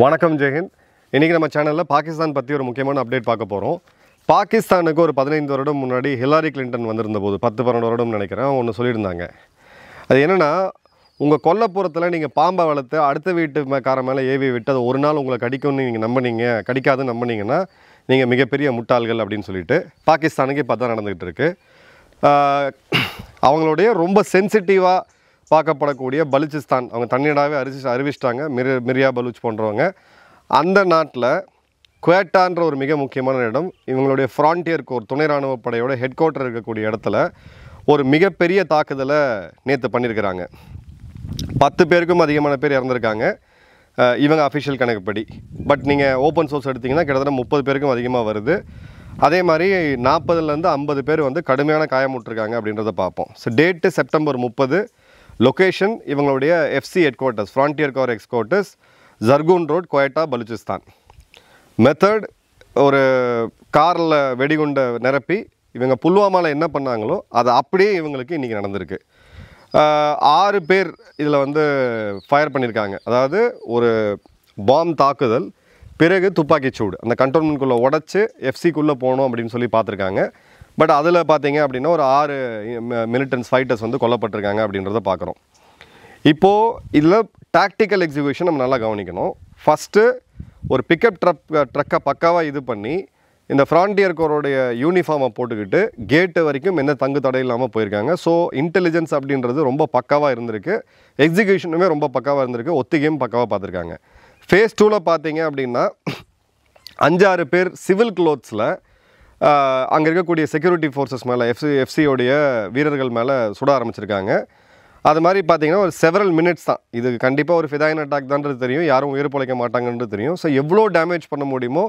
வணக்கம் ஜெயஹிந்த். இன்றைக்கி நம்ம சேனலில் பாகிஸ்தான் பற்றி ஒரு முக்கியமான அப்டேட் பார்க்க போகிறோம். பாகிஸ்தானுக்கு ஒரு 15 வருடம் முன்னாடி ஹிலாரி கிளின்டன் வந்திருந்த போது 10-12 வருடம் நினைக்கிறேன் ஒன்று சொல்லியிருந்தாங்க. அது என்னென்னா, உங்கள் கொல்லப்புறத்தில் நீங்கள் பாம்பை வளர்த்து அடுத்த வீட்டுக்கார மேலே ஏவி விட்டு அது ஒரு நாள் உங்களை கடிக்கும்னு நீங்கள் நம்பினீங்க, கடிக்காதுன்னு நம்பினீங்கன்னா நீங்கள் மிகப்பெரிய முட்டாள்கள் அப்படின்னு சொல்லிட்டு பாகிஸ்தானுக்கு இப்போ தான் நடந்துக்கிட்டு இருக்குது. அவங்களுடைய ரொம்ப சென்சிட்டிவாக பார்க்கப்படக்கூடிய பலுச்சிஸ்தான், அவங்க தண்ணியடாவே அறிவிச்சிட்டாங்க. மிரியா பலூச் போன்றவங்க. அந்த நாட்டில் குவேட்டான்ற ஒரு மிக முக்கியமான இடம், இவங்களுடைய ஃப்ரான்டியர் கோர் துணை இராணுவ படையோட ஹெட் குவார்ட்டர் இருக்கக்கூடிய இடத்துல ஒரு மிகப்பெரிய தாக்குதலை நேற்று பண்ணியிருக்கிறாங்க. 10 பேருக்கும் அதிகமான பேர் இறந்துருக்காங்க இவங்க அஃபிஷியல் கணக்குப்படி. பட் நீங்கள் ஓப்பன் சோர்ஸ் எடுத்திங்கன்னா கிட்டத்தட்ட 30 பேருக்கும் அதிகமாக வருது. அதே மாதிரி 40லேருந்து 50 பேர் வந்து கடுமையான காயமுற்றிருக்காங்க அப்படின்றத பார்ப்போம். So date September 30. லொக்கேஷன் இவங்களுடைய FC headquarters, frontier corps headquarters, Zarghoon road, Quetta, Balochistan. Method, ஒரு காரில் வெடிகுண்டை நிரப்பி இவங்க புல்வாமாவில் என்ன பண்ணாங்களோ அதை அப்படியே இவங்களுக்கு இன்றைக்கி நடந்திருக்கு. 6 பேர் இதில் வந்து ஃபயர் பண்ணியிருக்காங்க. அதாவது ஒரு பாம் தாக்குதல், பிறகு துப்பாக்கிச்சூடு, அந்த கண்டோன்மெண்ட்குள்ளே உடச்சி எஃப்சிக்குள்ளே போகணும் அப்படின்னு சொல்லி பார்த்துருக்காங்க. பட் அதில் பார்த்தீங்க அப்படின்னா ஒரு 6 மிலிட்டன்ஸ் ஃபைட்டர்ஸ் வந்து கொல்லப்பட்டிருக்காங்க அப்படின்றத பார்க்குறோம். இப்போது இதில் டாக்டிக்கல் எக்ஸிக்யூஷன் நம்ம நல்லா கவனிக்கணும். ஃபஸ்ட்டு ஒரு பிக்கப் ட்ரக்கை பக்காவாக இது பண்ணி இந்த ஃப்ரான்டியர் கோரோடைய யூனிஃபார்மை போட்டுக்கிட்டு கேட்டு வரைக்கும் எந்த தங்கு தடை இல்லாமல் போயிருக்காங்க. ஸோ இன்டெலிஜென்ஸ் அப்படின்றது ரொம்ப பக்காவாக இருந்திருக்கு, எக்ஸிக்யூஷனுமே ரொம்ப பக்காவாக இருந்திருக்கு, ஒத்திகையும் பக்காவாக பார்த்துருக்காங்க. ஃபேஸ் 2ல் பார்த்தீங்க அப்படின்னா 5-6 பேர் சிவில் க்ளோத்ஸில் அங்கே இருக்கக்கூடிய செக்யூரிட்டி ஃபோர்ஸஸ் மேலே எஃப்சியோடைய வீரர்கள் மேலே சுட ஆரம்பிச்சிருக்காங்க. அது மாதிரி பார்த்தீங்கன்னா ஒரு செவரல் மினிட்ஸ் தான். இது கண்டிப்பாக ஒரு ஃபிதாயின் அட்டாக் தான்றது தெரியும், யாரும் உயிர் பிழைக்க மாட்டாங்கன்றது தெரியும். ஸோ எவ்வளோ டேமேஜ் பண்ண முடியுமோ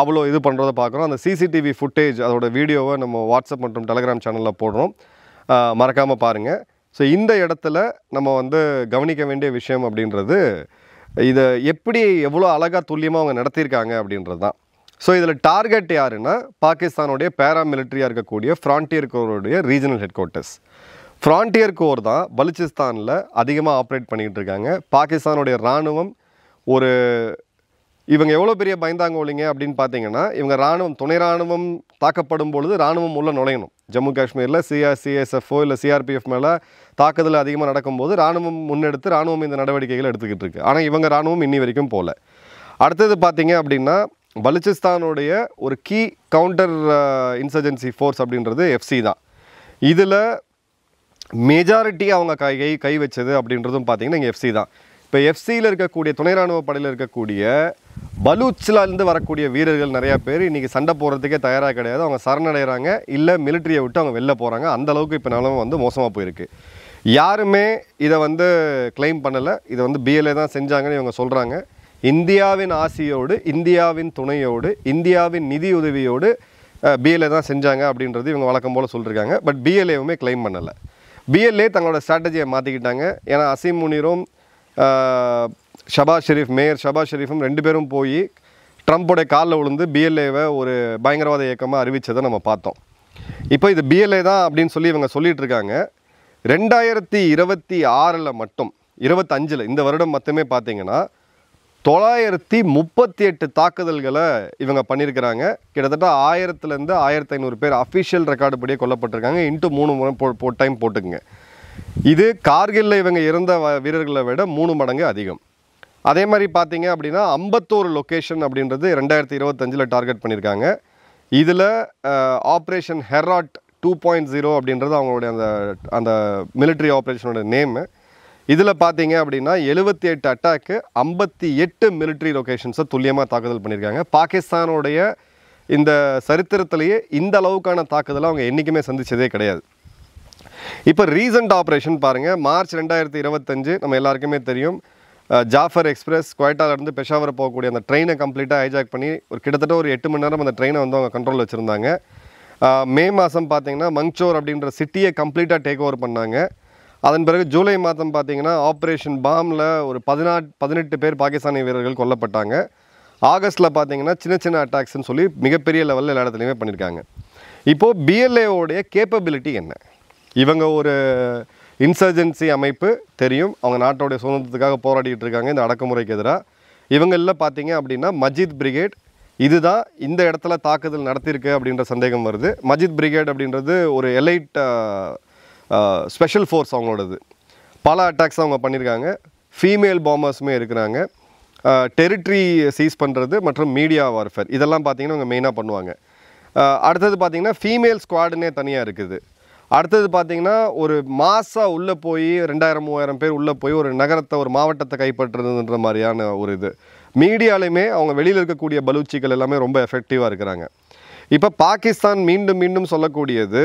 அவ்வளோ இது பண்ணுறதை பார்க்குறோம். அந்த சிசிடிவி ஃபுட்டேஜ், அதோட வீடியோவை நம்ம வாட்ஸ்அப் மற்றும் டெலகிராம் சேனலில் போடுறோம், மறக்காமல் பாருங்கள். ஸோ இந்த இடத்துல நம்ம வந்து கவனிக்க வேண்டிய விஷயம் அப்படின்றது, இதை எப்படி எவ்வளோ அழகாக துல்லியமாக அவங்க நடத்தியிருக்காங்க அப்படின்றது தான். ஸோ இதில் டார்கெட் யாருன்னா பாகிஸ்தானுடைய பேராமிலிட்ரியாக இருக்கக்கூடிய ஃப்ரான்டியர் கோருடைய regional headquarters. Frontier corps தான் பலுச்சிஸ்தானில் அதிகமாக ஆப்ரேட் பண்ணிக்கிட்டு இருக்காங்க. பாகிஸ்தானுடைய இராணுவம் ஒரு இவங்க எவ்வளோ பெரிய பயந்தாங்கோலிங்க அப்படின்னு பார்த்தீங்கன்னா, இவங்க இராணுவம் துணை இராணுவம் தாக்கப்படும் பொழுது இராணுவம் உள்ள நுழையணும். ஜம்மு காஷ்மீரில் சிஎஸ்எஃப்ஓ இல்லை சிஆர்பிஎஃப் மேலே தாக்குதல் அதிகமாக நடக்கும்போது இராணுவம் முன்னெடுத்து இராணுவம் இந்த நடவடிக்கைகள் எடுத்துக்கிட்டு இருக்குது. ஆனால் இவங்க இராணுவம் இன்னி வரைக்கும் போகல. அடுத்தது பார்த்தீங்க அப்படின்னா பலுச்சிஸ்தானுடைய ஒரு கீ கவுண்டர் இன்சர்ஜென்சி ஃபோர்ஸ் அப்படின்றது எஃப்சி தான். இதில் மெஜாரிட்டி அவங்க கை வச்சது அப்படின்றதும் பார்த்தீங்கன்னா இங்கே எஃப்சி தான். இப்போ எஃப்சியில் இருக்கக்கூடிய துணை இராணுவ படையில் இருக்கக்கூடிய பலூச்சிலேருந்து வரக்கூடிய வீரர்கள் நிறையா பேர் இன்றைக்கி சண்டை போடுறதுக்கே தயாராக கிடையாது. அவங்க சரணடைகிறாங்க, இல்லை மிலிட்ரியை விட்டு அவங்க வெளில போகிறாங்க. அந்தளவுக்கு இப்போ நிலமை வந்து மோசமாக போயிருக்கு. யாருமே இதை வந்து கிளைம் பண்ணலை. இதை வந்து பிஎல்ஏ தான் செஞ்சாங்கன்னு இவங்க சொல்கிறாங்க. இந்தியாவின் ஆசியோடு, இந்தியாவின் துணையோடு, இந்தியாவின் நிதியுதவியோடு பிஎல்ஏ தான் செஞ்சாங்க அப்படின்றது இவங்க வழக்கம் போல் சொல்லியிருக்காங்க. பட் பிஎல்ஏவுமே கிளைம் பண்ணலை. பிஎல்ஏ தங்களோட ஸ்ட்ராட்டஜியை மாற்றிக்கிட்டாங்க. ஏன்னா அசீம் முனீரும் ஷபாஸ் ஷெரீஃப், மேயர் ஷபாஸ் ஷெரீஃபும் 2 பேரும் போய் ட்ரம்ப்போடைய காலில் விழுந்து பிஎல்ஏவை ஒரு பயங்கரவாத இயக்கமாக அறிவித்ததை நம்ம பார்த்தோம். இப்போ இது பிஎல்ஏ தான் அப்படின்னு சொல்லி இவங்க சொல்லிகிட்டு இருக்காங்க. 2026 மட்டும் 25 இந்த வருடம் மட்டுமே பார்த்தீங்கன்னா 938 தாக்குதல்களை இவங்க பண்ணியிருக்கிறாங்க. கிட்டத்தட்ட 1000லேருந்து 1500 பேர் அஃபிஷியல் ரெக்கார்டு படியே கொல்லப்பட்டிருக்காங்க. இன்ட்டு 3 முறை டைம் போட்டுக்குங்க. இது கார்கில்ல இவங்க இறந்த வீரர்களை விட 3 மடங்கு அதிகம். அதே மாதிரி பார்த்தீங்க அப்படின்னா 51 லொக்கேஷன் அப்படின்றது 2025 டார்கெட் பண்ணியிருக்காங்க. இதில் ஆப்ரேஷன் ஹெராட் 2.0 அப்படின்றது அவங்களுடைய அந்த மிலிட்ரி ஆப்ரேஷனோட நேமு. இதில் பார்த்தீங்க அப்படின்னா 78 அட்டாக்கு 58 மிலிட்ரி லொக்கேஷன்ஸை துல்லியமாக தாக்குதல் பண்ணியிருக்காங்க. பாகிஸ்தானுடைய இந்த சரித்திரத்திலேயே இந்த அளவுக்கான தாக்குதலை அவங்க என்றைக்குமே சந்தித்ததே கிடையாது. இப்போ ரீசன்ட் ஆப்ரேஷன் பாருங்கள். மார்ச் 2025 நம்ம எல்லாருக்குமே தெரியும், ஜாஃபர் எக்ஸ்பிரஸ் குவேட்டாலேருந்து பெஷாவர் போகக்கூடிய அந்த ட்ரெயினை கம்ப்ளீட்டாக ஹைஜாக் பண்ணி கிட்டத்தட்ட ஒரு 8 மணி நேரம் அந்த ட்ரெயினை வந்து அவங்க கண்ட்ரோலில் வச்சுருந்தாங்க. மே மாதம் பார்த்தீங்கன்னா மங்சோர் அப்படின்ற சிட்டியை கம்ப்ளீட்டாக டேக் ஓவர் பண்ணாங்க. அதன் பிறகு ஜூலை மாதம் பார்த்தீங்கன்னா ஆப்ரேஷன் பாமில் ஒரு 18 பேர் பாகிஸ்தானிய வீரர்கள் கொல்லப்பட்டாங்க. ஆகஸ்ட்டில் பார்த்தீங்கன்னா சின்ன சின்ன அட்டாக்ஸ்ன்னு சொல்லி மிகப்பெரிய லெவலில் எல்லா இடத்துலையுமே பண்ணியிருக்காங்க. இப்போது பிஎல்ஏவோடைய கேப்பபிலிட்டி என்ன? இவங்க ஒரு இன்சர்ஜென்சி அமைப்பு தெரியும், அவங்க நாட்டோடைய சுதந்திரத்துக்காக போராடிட்டு இருக்காங்க இந்த அடக்குமுறைக்கு எதிராக. இவங்களில் பார்த்தீங்க அப்படின்னா மஜித் பிரிகேட் இதுதான் இந்த இடத்துல தாக்குதல் நடத்தியிருக்கு அப்படின்ற சந்தேகம் வருது. மஜித் பிரிகேட் அப்படின்றது ஒரு எலைட் ஸ்பெஷல் ஃபோர்ஸ் அவங்களோடது. பல அட்டாக்ஸ் அவங்க பண்ணியிருக்காங்க. ஃபீமேல் பாம்பர்ஸுமே இருக்கிறாங்க. டெரிட்டரி சீஸ் பண்ணுறது மற்றும் மீடியா வார்ஃபேர் இதெல்லாம் பார்த்தீங்கன்னா அவங்க மெயினாக பண்ணுவாங்க. அடுத்தது பார்த்தீங்கன்னா ஃபீமேல் ஸ்குவாடுன்னே தனியாக இருக்குது. அடுத்தது பார்த்தீங்கன்னா ஒரு மாதம் உள்ளே போய் 2000-3000 பேர் உள்ளே போய் ஒரு நகரத்தை ஒரு மாவட்டத்தை கைப்பற்றுறதுன்ற மாதிரியான ஒரு இது. மீடியாலையுமே அவங்க வெளியில் இருக்கக்கூடிய பலூச்சிகள் எல்லாமே ரொம்ப எஃபெக்டிவாக இருக்கிறாங்க. இப்போ பாகிஸ்தான் மீண்டும் மீண்டும் சொல்லக்கூடியது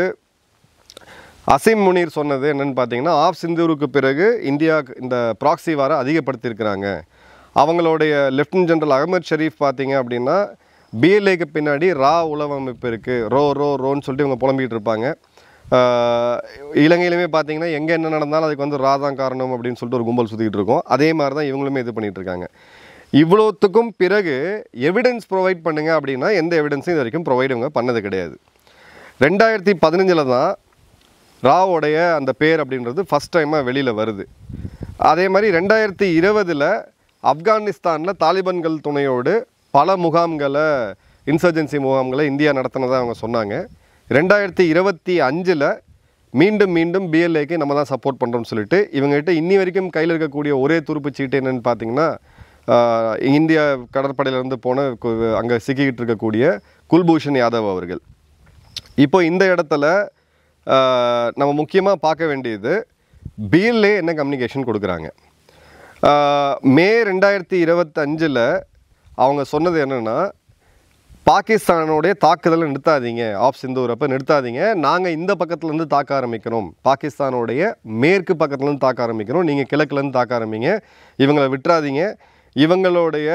அசீம் முனீர் சொன்னது என்னென்னு பார்த்தீங்கன்னா ஆஃப் சிந்தூருக்கு பிறகு இந்தியா இந்த ப்ராக்சி வாரை அதிகப்படுத்தியிருக்கிறாங்க. அவங்களுடைய லெஃப்டினன்ட் ஜெனரல் அகமது ஷரீஃப் பார்த்தீங்க அப்படின்னா பிஎல்ஏக்கு பின்னாடி ரா உளவு அமைப்பு இருக்குது ரோன்னு சொல்லிட்டு இவங்க புலம்பிகிட்டு இருப்பாங்க. இலங்கையிலுமே பார்த்தீங்கன்னா எங்கே என்ன நடந்தாலும் அதுக்கு வந்து ரா தான் காரணம் அப்படின்னு சொல்லிட்டு ஒரு கும்பல் சுற்றிக்கிட்டு இருக்கோம். அதே மாதிரி தான் இவங்களுமே இது பண்ணிகிட்டு இருக்காங்க. இவ்வளோத்துக்கும் பிறகு எவிடன்ஸ் ப்ரொவைட் பண்ணுங்க அப்படின்னா எந்த எவிடன்ஸும் இது வரைக்கும் ப்ரொவைட் இவங்க பண்ணது கிடையாது. 2015 தான் ராவோடைய அந்த பேர் அப்படின்றது ஃபஸ்ட் டைமாக வெளியில் வருது. அதே மாதிரி 2020 ஆப்கானிஸ்தானில் தாலிபான்கள் துணையோடு பல முகாம்களை இன்சர்ஜென்சி முகாம்களை இந்தியா நடத்தினதாக அவங்க சொன்னாங்க. 2025 மீண்டும் பிஎல்ஏக்கு நம்ம தான் சப்போர்ட் பண்ணுறோம்னு சொல்லிட்டு இவங்ககிட்ட இன்னி வரைக்கும் கையில் இருக்கக்கூடிய ஒரே துருப்பு சீட்டு என்னென்னு பார்த்தீங்கன்னா இந்தியா கடற்படையிலேருந்து போன அங்கே சிக்கிக்கிட்டு இருக்கக்கூடிய குல்பூஷன் யாதவ் அவர்கள். இப்போ இந்த இடத்துல நம்ம முக்கியமாக பார்க்க வேண்டியது பிஎல்ஏ என்ன கம்யூனிகேஷன் கொடுக்குறாங்க. மே 2025 அவங்க சொன்னது என்னென்னா பாகிஸ்தானுடைய தாக்குதலை நிறுத்தாதீங்க, ஆஃப் சிந்தூர் அப்போ நிறுத்தாதீங்க, நாங்கள் இந்த பக்கத்துலேருந்து தாக்க ஆரம்பிக்கிறோம், பாகிஸ்தானுடைய மேற்கு பக்கத்துலேருந்து தாக்க ஆரம்பிக்கிறோம், நீங்கள் கிழக்குலேருந்து தாக்க ஆரம்பிங்க, இவங்களை விட்டுறாதீங்க, இவங்களுடைய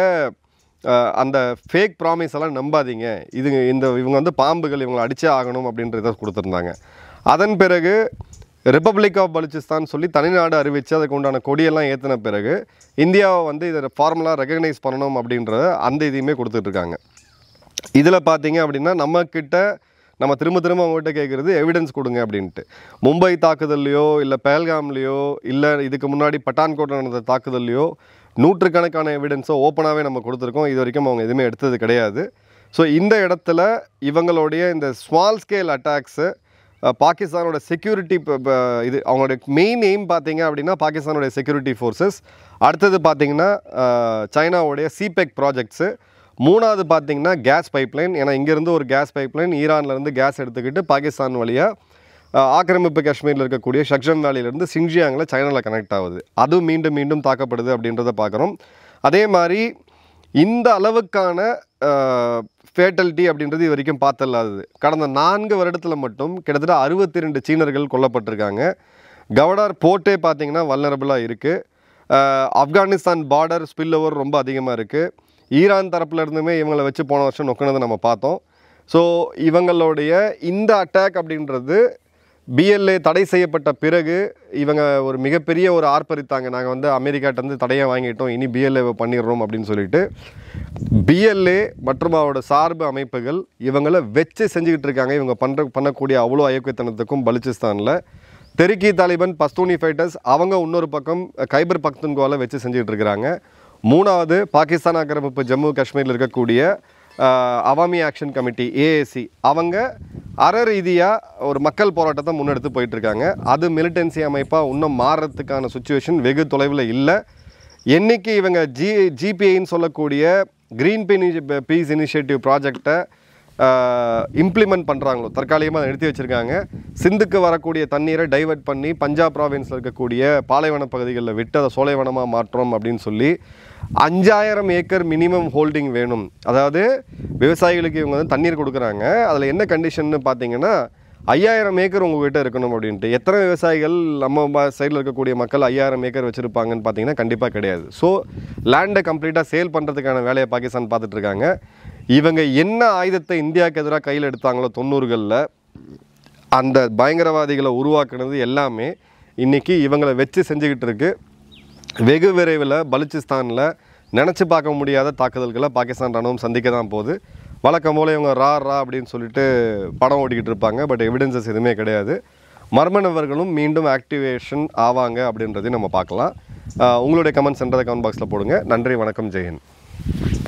அந்த ஃபேக் ப்ராமிஸ் எல்லாம் நம்பாதீங்க, இவங்க வந்து பாம்புகள், இவங்களை அடிச்சே ஆகணும் அப்படின்றத கொடுத்துருந்தாங்க. அதன் பிறகு ரிப்பப்ளிக் ஆஃப் பலுச்சிஸ்தான் சொல்லி தனிநாடு அறிவித்து அதுக்கு உண்டான கொடியெல்லாம் ஏற்றின பிறகு இந்தியாவை வந்து இதை ஃபார்முலாக ரெகக்னைஸ் பண்ணணும் அப்படின்ற அந்த இதையுமே கொடுத்துட்ருக்காங்க. இதில் பார்த்தீங்க அப்படின்னா நம்ம திரும்ப அவங்ககிட்ட கேட்குறது எவிடன்ஸ் கொடுங்க அப்படின்ட்டு. மும்பை தாக்குதல்லையோ இல்லை பெஹல்காம்லேயோ இல்லை இதுக்கு முன்னாடி பட்டான்கோட் நடந்த தாக்குதல்லையோ நூற்றுக்கணக்கான எவிடன்ஸோ ஓப்பனாகவே நம்ம கொடுத்துருக்கோம். இது வரைக்கும் அவங்க எதுவுமே எடுத்தது கிடையாது. ஸோ இந்த இடத்துல இவங்களுடைய இந்த ஸ்மால் ஸ்கேல் அட்டாக்ஸு பாகிஸ்தானோட செக்யூரிட்டி இது அவங்களுடைய மெயின் எய்ம் பார்த்தீங்க அப்படின்னா பாகிஸ்தானுடைய செக்யூரிட்டி ஃபோர்ஸஸ், அடுத்தது பார்த்தீங்கன்னா சைனாவுடைய சிபெக் ப்ராஜெக்ட்ஸு, மூணாவது பார்த்தீங்கன்னா கேஸ் பைப்லைன். ஏன்னா இங்கேருந்து ஒரு கேஸ் பைப்லைன் ஈரான்லேருந்து கேஸ் எடுத்துக்கிட்டு பாகிஸ்தான் வழியாக ஆக்கிரமிப்பு காஷ்மீரில் இருக்கக்கூடிய ஷக்ஜம் வேலியிலேருந்து சிங்ஜியாங்கில் சைனாவில் கனெக்ட் ஆகுது. அதுவும் மீண்டும் தாக்கப்படுது அப்படின்றத பார்க்குறோம். அதே மாதிரி இந்த அளவுக்கான ஃபேட்டல்ட்டி அப்படின்றது இது வரைக்கும் பார்த்தில்லாதது. கடந்த 4 வருடத்தில் மட்டும் கிட்டத்தட்ட 62 சீனர்கள் கொல்லப்பட்டிருக்காங்க. கவடார் போர்ட்டே பார்த்திங்கன்னா வல்னரபிளாக இருக்குது. ஆப்கானிஸ்தான் பார்டர் ஸ்பில் ஓவர் ரொம்ப அதிகமாக இருக்குது. ஈரான் தரப்பில் இருந்துமே இவங்களை வச்சு போன வருஷம் நொக்கினதை நம்ம பார்த்தோம். ஸோ இவங்களுடைய இந்த அட்டாக் அப்படின்றது பிஎல்ஏ தடை செய்யப்பட்ட பிறகு இவங்க ஒரு மிகப்பெரிய ஒரு ஆர்ப்பரித்தாங்க. நாங்கள் வந்து அமெரிக்காட்டேருந்து தடையை வாங்கிட்டோம், இனி பிஎல்ஏவை பண்ணிடுறோம் அப்படின்னு சொல்லிட்டு பிஎல்ஏ மற்றும் அவரோட சார்பு அமைப்புகள் இவங்களை வச்சு செஞ்சுக்கிட்டு இருக்காங்க. இவங்க பண்ணக்கூடிய அவ்வளோ அயோக்கியத்தனத்துக்கும் பலுச்சிஸ்தானில் தெரிக்கி தாலிபான் பஸ்தூனி ஃபைட்டர்ஸ் அவங்க இன்னொரு பக்கம் கைபர் பக்துன்குவாவில் வச்சு செஞ்சுக்கிட்டு இருக்கிறாங்க. மூணாவது பாகிஸ்தான் ஆக்கிரமிப்பு ஜம்மு காஷ்மீரில் இருக்கக்கூடிய அவாமி ஆக்ஷன் கமிட்டி ஏஏசி அவங்க ரீதியாக ஒரு மக்கள் போராட்டத்தை முன்னெடுத்து போயிட்டுருக்காங்க. அது மிலிட்டன்சி அமைப்பாக இன்னும் மாறுறதுக்கான சுச்சுவேஷன் வெகு தொலைவில் இல்லை. என்றைக்கு இவங்க ஜிபிஐன்னு சொல்லக்கூடிய க்ரீன் பீஸ் இனிஷியேட்டிவ் ப்ராஜெக்டை இம்ப்ளிமெண்ட் பண்ணுறாங்களோ, தற்காலிகமாக நிறுத்தி வச்சுருக்காங்க. சிந்துக்கு வரக்கூடிய தண்ணீரை டைவர்ட் பண்ணி பஞ்சாப் ப்ராவின்ஸில் இருக்கக்கூடிய பாலைவன பகுதிகளில் விட்டு அதை சோலைவனமாக மாற்றோம் அப்படின்னு சொல்லி 5000 ஏக்கர் மினிமம் ஹோல்டிங் வேணும். அதாவது விவசாயிகளுக்கு இவங்க வந்து தண்ணீர் கொடுக்குறாங்க. அதில் என்ன கண்டிஷன்னு பார்த்தீங்கன்னா 5000 ஏக்கர் உங்கள்கிட்ட இருக்கணும் அப்படின்ட்டு. எத்தனை விவசாயிகள் நம்ம சைடில் இருக்கக்கூடிய மக்கள் 5000 ஏக்கர் வச்சுருப்பாங்கன்னு பார்த்தீங்கன்னா கண்டிப்பாக கிடையாது. ஸோ லேண்டை கம்ப்ளீட்டாக சேல் பண்ணுறதுக்கான வேலையை பாகிஸ்தான் பார்த்துட்ருக்காங்க. இவங்க என்ன ஆயுதத்தை இந்தியாவுக்கு எதிராக கையில் எடுத்தாங்களோ 90களில் அந்த பயங்கரவாதிகளை உருவாக்குனது எல்லாமே இன்றைக்கி இவங்களை வச்சு செஞ்சுக்கிட்டு இருக்கு. வெகு விரைவில் பலுச்சிஸ்தானில் நினச்சி பார்க்க முடியாத தாக்குதல்களை பாகிஸ்தான் ராணுவம் சந்திக்க தான் போகுது. வழக்கம் போல் இவங்க ரா அப்படின்னு சொல்லிட்டு படம் ஓட்டிக்கிட்டு இருப்பாங்க. பட் எவிடன்சஸ் எதுவுமே கிடையாது. மர்ம நபர்களும் மீண்டும் ஆக்டிவேஷன் ஆவாங்க அப்படின்றதையும் நம்ம பார்க்கலாம். உங்களுடைய கமெண்ட்ஸ்ன்றதை கமெண்ட் பாக்ஸில் போடுங்க. நன்றி, வணக்கம், ஜெயஹிந்த். வணக்கம்.